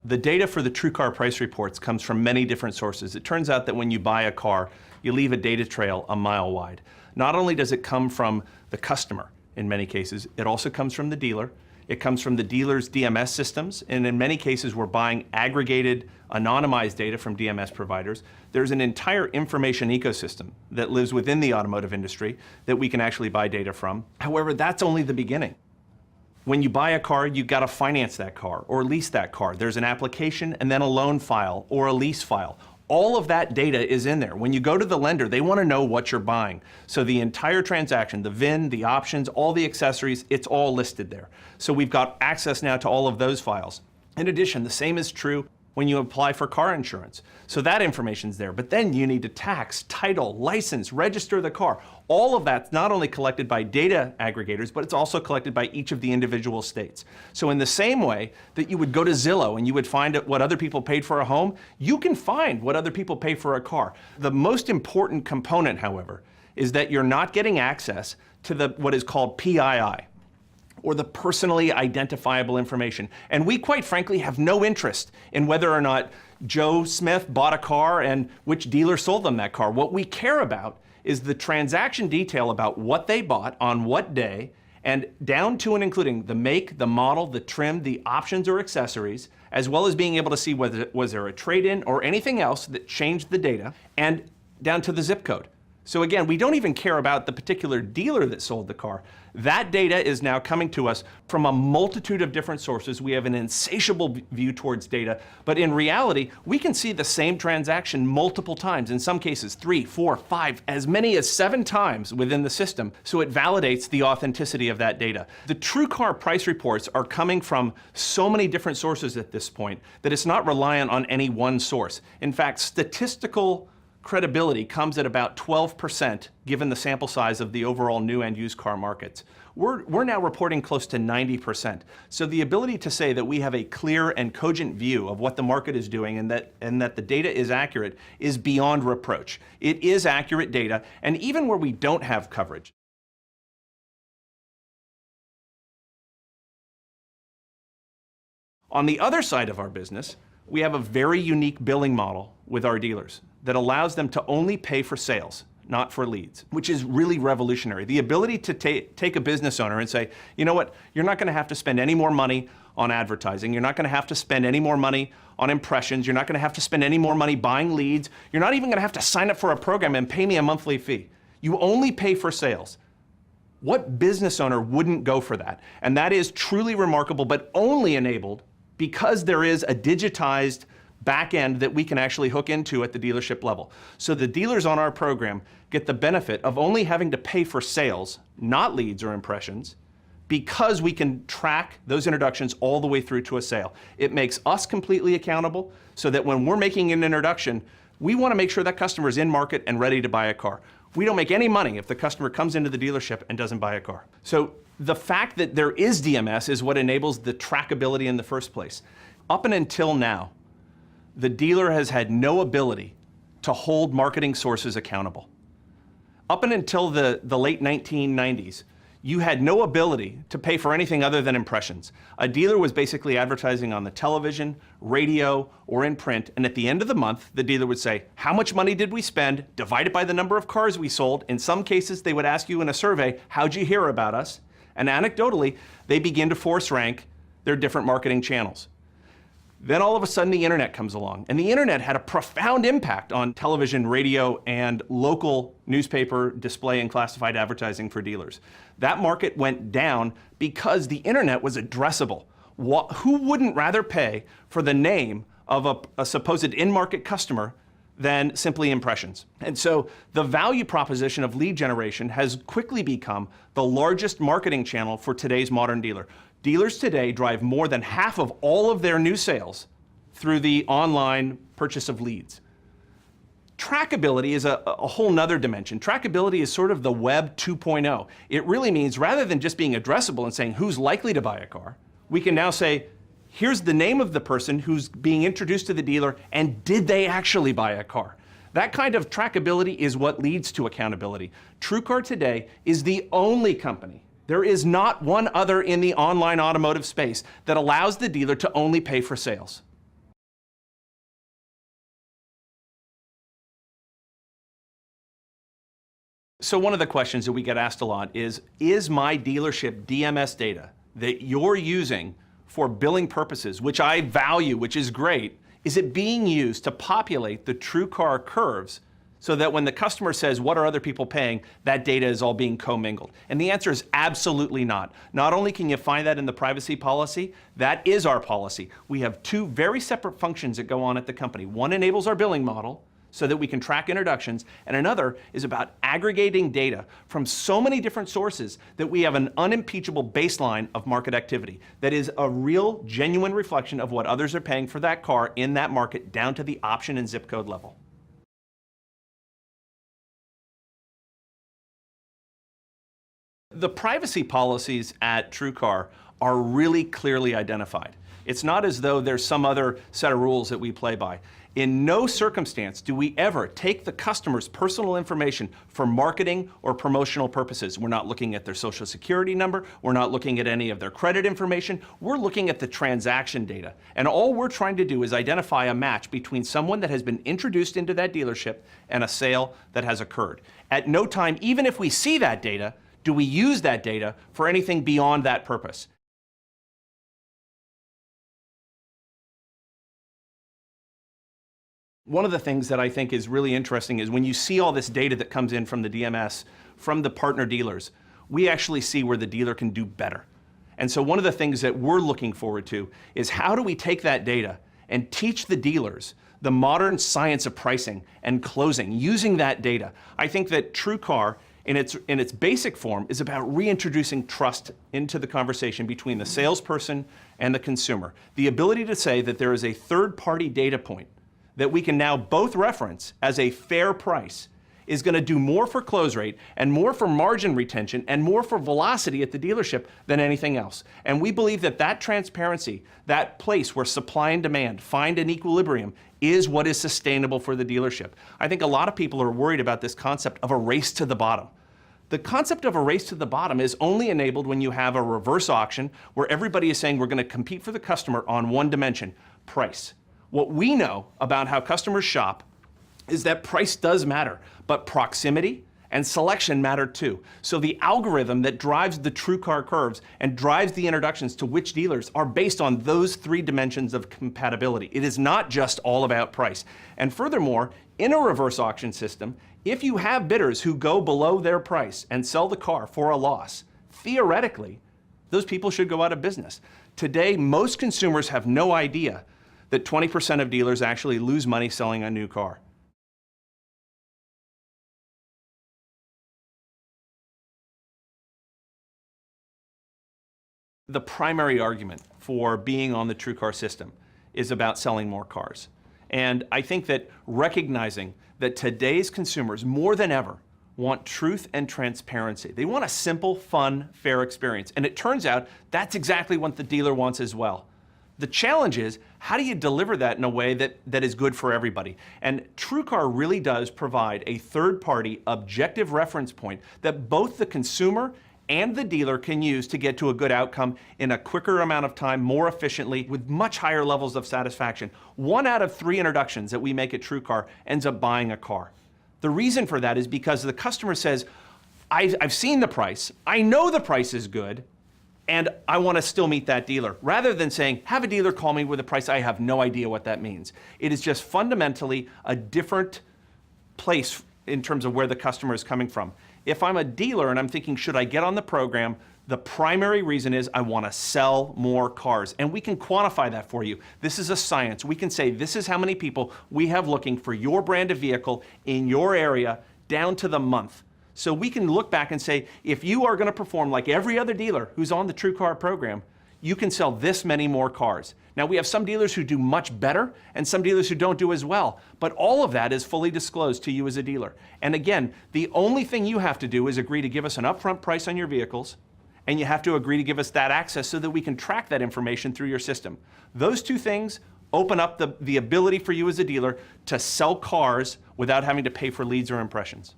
The data for the TrueCar price reports comes from many different sources. It turns out that when you buy a car, you leave a data trail a mile wide. Not only does it come from the customer in many cases, it also comes from the dealer. It comes from the dealer's DMS systems, and in many cases we're buying aggregated, anonymized data from DMS providers. There's an entire information ecosystem that lives within the automotive industry that we can actually buy data from. However, that's only the beginning. When you buy a car, you've got to finance that car or lease that car. There's an application and then a loan file or a lease file. All of that data is in there. When you go to the lender, they want to know what you're buying. So the entire transaction, the VIN, the options, all the accessories, it's all listed there. So we've got access now to all of those files. In addition, the same is true when you apply for car insurance. So that information's there, but then you need to tax, title, license, register the car. All of that's not only collected by data aggregators, but it's also collected by each of the individual states. So in the same way that you would go to Zillow and you would find what other people paid for a home, you can find what other people pay for a car. The most important component, however, is that you're not getting access to what is called PII, or the personally identifiable information. And we, quite frankly, have no interest in whether or not Joe Smith bought a car and which dealer sold them that car. What we care about is the transaction detail about what they bought on what day, and down to and including the make, the model, the trim, the options or accessories, as well as being able to see whether was there a trade-in or anything else that changed the data, and down to the zip code. So again, we don't even care about the particular dealer that sold the car. That data is now coming to us from a multitude of different sources. We have an insatiable view towards data, but in reality, we can see the same transaction multiple times, in some cases 3, 4, 5, as many as 7 times within the system, so it validates the authenticity of that data. The TrueCar price reports are coming from so many different sources at this point that it's not reliant on any one source. In fact, statistical credibility comes at about 12% given the sample size of the overall new and used car markets. We're now reporting close to 90%. So the ability to say that we have a clear and cogent view of what the market is doing and that the data is accurate is beyond reproach. It is accurate data, and even where we don't have coverage. On the other side of our business, we have a very unique billing model with our dealers that allows them to only pay for sales, not for leads, which is really revolutionary. The ability to take a business owner and say, you know what, you're not going to have to spend any more money on advertising. You're not going to have to spend any more money on impressions. You're not going to have to spend any more money buying leads. You're not even going to have to sign up for a program and pay me a monthly fee. You only pay for sales. What business owner wouldn't go for that? And that is truly remarkable, but only enabled because there is a digitized back end that we can actually hook into at the dealership level. So the dealers on our program get the benefit of only having to pay for sales, not leads or impressions, because we can track those introductions all the way through to a sale. It makes us completely accountable so that when we're making an introduction, we want to make sure that customer is in market and ready to buy a car. We don't make any money if the customer comes into the dealership and doesn't buy a car. So the fact that there is DMS is what enables the trackability in the first place. Up and until now, the dealer has had no ability to hold marketing sources accountable. Up and until the late 1990s, you had no ability to pay for anything other than impressions. A dealer was basically advertising on the television, radio, or in print, and at the end of the month, the dealer would say, how much money did we spend, divided by the number of cars we sold. In some cases, they would ask you in a survey, how'd you hear about us? And anecdotally, they begin to force rank their different marketing channels. Then all of a sudden the internet comes along, and the internet had a profound impact on television, radio, and local newspaper display and classified advertising for dealers. That market went down because the internet was addressable. Who wouldn't rather pay for the name of a supposed in-market customer than simply impressions? And so the value proposition of lead generation has quickly become the largest marketing channel for today's modern dealer. Dealers today drive more than half of all of their new sales through the online purchase of leads. Trackability is a whole nother dimension. Trackability is sort of the web 2.0. It really means rather than just being addressable and saying who's likely to buy a car, we can now say, here's the name of the person who's being introduced to the dealer, and did they actually buy a car? That kind of trackability is what leads to accountability. TrueCar today is the only company, there is not one other in the online automotive space, that allows the dealer to only pay for sales. So one of the questions that we get asked a lot is my dealership DMS data that you're using for billing purposes, which I value, which is great, is it being used to populate the TrueCar curves so that when the customer says, what are other people paying, that data is all being commingled? And the answer is absolutely not. Not only can you find that in the privacy policy, that is our policy. We have two very separate functions that go on at the company. One enables our billing model so that we can track introductions, and another is about aggregating data from so many different sources that we have an unimpeachable baseline of market activity that is a real, genuine reflection of what others are paying for that car in that market down to the option and zip code level. The privacy policies at TrueCar are really clearly identified. It's not as though there's some other set of rules that we play by. In no circumstance do we ever take the customer's personal information for marketing or promotional purposes. We're not looking at their social security number. We're not looking at any of their credit information. We're looking at the transaction data. And all we're trying to do is identify a match between someone that has been introduced into that dealership and a sale that has occurred. At no time, even if we see that data, do we use that data for anything beyond that purpose. One of the things that I think is really interesting is when you see all this data that comes in from the DMS, from the partner dealers, we actually see where the dealer can do better. And so one of the things that we're looking forward to is how do we take that data and teach the dealers the modern science of pricing and closing using that data. I think that TrueCar in its basic form is about reintroducing trust into the conversation between the salesperson and the consumer. The ability to say that there is a third-party data point that we can now both reference as a fair price is going to do more for close rate and more for margin retention and more for velocity at the dealership than anything else. And we believe that that transparency, that place where supply and demand find an equilibrium, is what is sustainable for the dealership. I think a lot of people are worried about this concept of a race to the bottom. The concept of a race to the bottom is only enabled when you have a reverse auction where everybody is saying we're going to compete for the customer on one dimension, price. What we know about how customers shop is that price does matter, but proximity and selection matter too. So the algorithm that drives the TrueCar curves and drives the introductions to which dealers are based on those three dimensions of compatibility. It is not just all about price. And furthermore, in a reverse auction system, if you have bidders who go below their price and sell the car for a loss, theoretically, those people should go out of business. Today, most consumers have no idea that 20% of dealers actually lose money selling a new car. The primary argument for being on the TrueCar system is about selling more cars. And I think that recognizing that today's consumers, more than ever, want truth and transparency. They want a simple, fun, fair experience. And it turns out that's exactly what the dealer wants as well. The challenge is, how do you deliver that in a way that is good for everybody? And TrueCar really does provide a third-party objective reference point that both the consumer and the dealer can use to get to a good outcome in a quicker amount of time, more efficiently, with much higher levels of satisfaction. 1 out of 3 introductions that we make at TrueCar ends up buying a car. The reason for that is because the customer says, I've seen the price, I know the price is good, and I want to still meet that dealer, rather than saying, have a dealer call me with a price I have no idea what that means. It is just fundamentally a different place in terms of where the customer is coming from. If I'm a dealer and I'm thinking, should I get on the program, the primary reason is I want to sell more cars. And we can quantify that for you. This is a science. We can say, this is how many people we have looking for your brand of vehicle in your area down to the month. So we can look back and say, if you are going to perform like every other dealer who's on the TrueCar program, you can sell this many more cars. Now, we have some dealers who do much better and some dealers who don't do as well, but all of that is fully disclosed to you as a dealer. And again, the only thing you have to do is agree to give us an upfront price on your vehicles, and you have to agree to give us that access so that we can track that information through your system. Those two things open up the ability for you as a dealer to sell cars without having to pay for leads or impressions.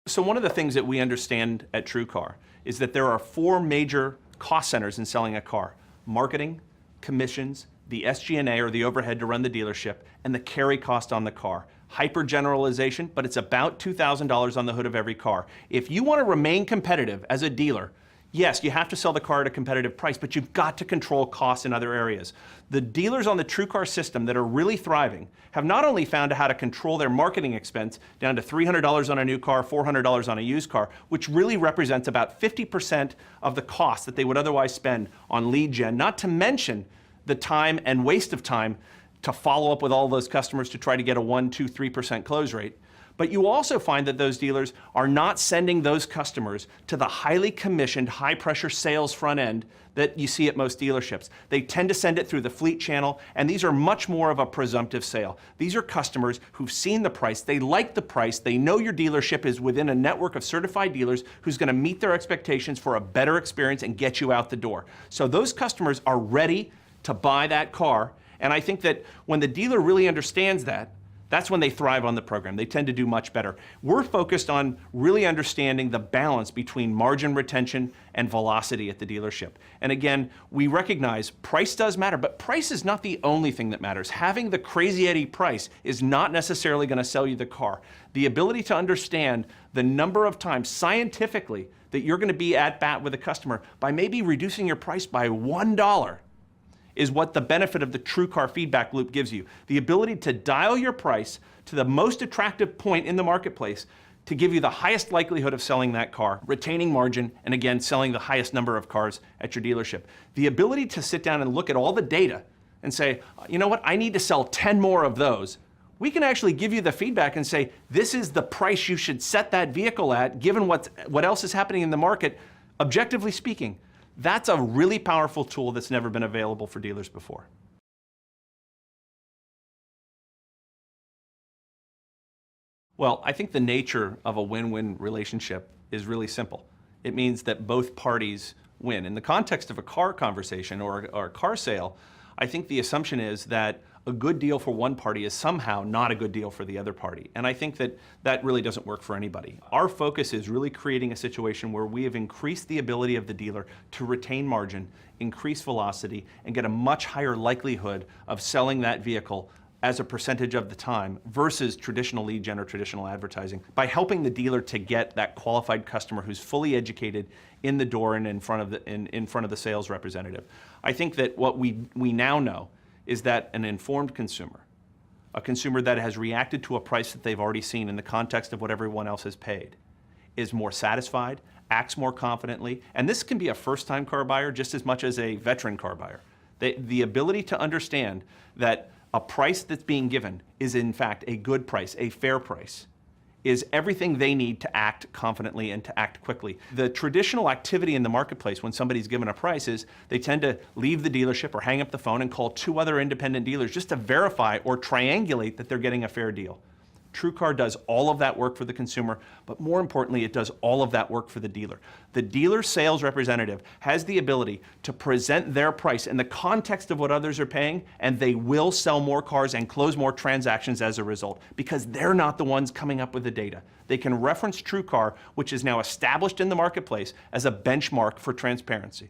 So one of the things that we understand at TrueCar is that there are 4 major cost centers in selling a car: marketing, commissions, the SG&A or the overhead to run the dealership, and the carry cost on the car. hyper generalization, but it's about $2,000 on the hood of every car. If you want to remain competitive as a dealer, yes, you have to sell the car at a competitive price, but you've got to control costs in other areas. The dealers on the TrueCar system that are really thriving have not only found how to control their marketing expense down to $300 on a new car, $400 on a used car, which really represents about 50% of the cost that they would otherwise spend on lead gen, not to mention the time and waste of time to follow up with all those customers to try to get a 1%, 2%, 3% close rate. But you also find that those dealers are not sending those customers to the highly commissioned, high-pressure sales front end that you see at most dealerships. They tend to send it through the fleet channel, and these are much more of a presumptive sale. These are customers who've seen the price, they like the price, they know your dealership is within a network of certified dealers who's going to meet their expectations for a better experience and get you out the door. So those customers are ready to buy that car, and I think that when the dealer really understands that, that's when they thrive on the program. They tend to do much better. We're focused on really understanding the balance between margin retention and velocity at the dealership. And again, we recognize price does matter, but price is not the only thing that matters. Having the crazy Eddie price is not necessarily going to sell you the car. The ability to understand the number of times scientifically that you're going to be at bat with a customer by maybe reducing your price by $1 is what the benefit of the TrueCar feedback loop gives you. The ability to dial your price to the most attractive point in the marketplace to give you the highest likelihood of selling that car, retaining margin, and again, selling the highest number of cars at your dealership. The ability to sit down and look at all the data and say, you know what, I need to sell 10 more of those. We can actually give you the feedback and say, this is the price you should set that vehicle at, given what else is happening in the market, objectively speaking. That's a really powerful tool that's never been available for dealers before. Well, I think the nature of a win-win relationship is really simple. It means that both parties win. In the context of a car conversation or a car sale, I think the assumption is that a good deal for one party is somehow not a good deal for the other party. And I think that that really doesn't work for anybody. Our focus is really creating a situation where we have increased the ability of the dealer to retain margin, increase velocity, and get a much higher likelihood of selling that vehicle as a percentage of the time versus traditional lead gen or traditional advertising by helping the dealer to get that qualified customer who's fully educated in the door and in front of the sales representative. I think that what we now know is that an informed consumer, a consumer that has reacted to a price that they've already seen in the context of what everyone else has paid, is more satisfied, acts more confidently, and this can be a first-time car buyer just as much as a veteran car buyer. The ability to understand that a price that's being given is in fact a good price, a fair price, is everything they need to act confidently and to act quickly. The traditional activity in the marketplace when somebody's given a price is they tend to leave the dealership or hang up the phone and call 2 other independent dealers just to verify or triangulate that they're getting a fair deal. TrueCar does all of that work for the consumer, but more importantly, it does all of that work for the dealer. The dealer sales representative has the ability to present their price in the context of what others are paying, and they will sell more cars and close more transactions as a result, because they're not the ones coming up with the data. They can reference TrueCar, which is now established in the marketplace as a benchmark for transparency.